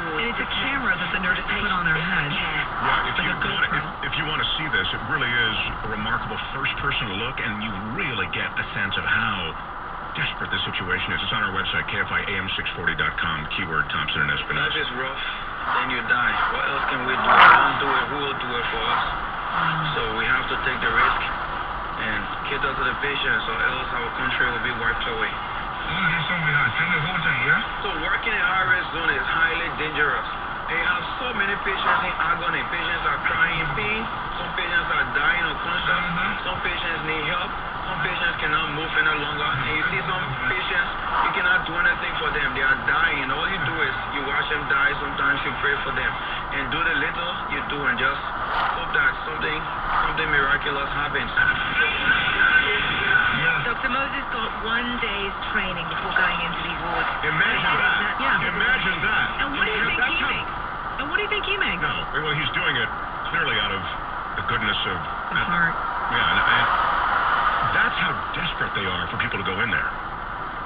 And it's a camera that the nurses put on their head. Yeah, if you want to see this, it really is a remarkable first-person look, and you really get a sense of how desperate the situation is. It's on our website, KFIAM640.com, keyword Thompson and Espinosa. Life is rough, then you die. What else can we do? We don't do it. Who will do it for us? So we have to take the risk and cater to the patients, or else our country will be wiped away. So working in high-risk zone is highly dangerous. They have so many patients in agony. Patients are crying in pain. Some patients are dying unconscious. Some patients need help. Some patients cannot move any longer. And you see some patients, you cannot do anything for them. They are dying. All you do is you watch them die. Sometimes you pray for them. And do the little you do and just hope that something miraculous happens. Dr. Moses got 1 day's training before going into these wards. Imagine that. Yeah. Imagine that. And what do you think he makes? And what do you think he makes? No, well, he's doing it clearly out of the goodness of His heart. Yeah, and that's how desperate they are for people to go in there.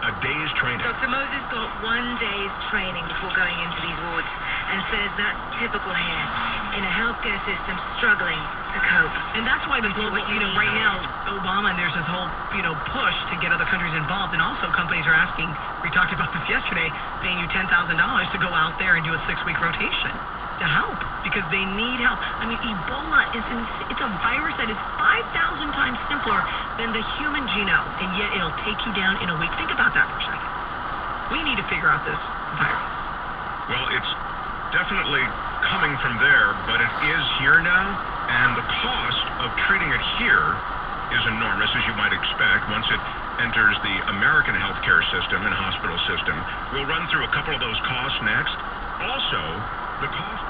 A day's training. Dr. Moses got 1 day's training before going into these wards and says that's typical here in a healthcare system struggling to cope. And that's why the global, right now, Obama, and there's this whole, push to get other countries involved. And also companies are asking, we talked about this yesterday, paying you $10,000 to go out there and do a 6-week rotation to help because they need help. I mean, Ebola it's a virus that is 5,000 times simpler than the human genome, and yet it'll take you down in a week. Think about that for a second. We need to figure out this virus. Well, it's definitely coming from there, but it is here now, and the cost of treating it here is enormous, as you might expect, once it enters the American healthcare system and hospital system. We'll run through a couple of those costs next. Also, the cost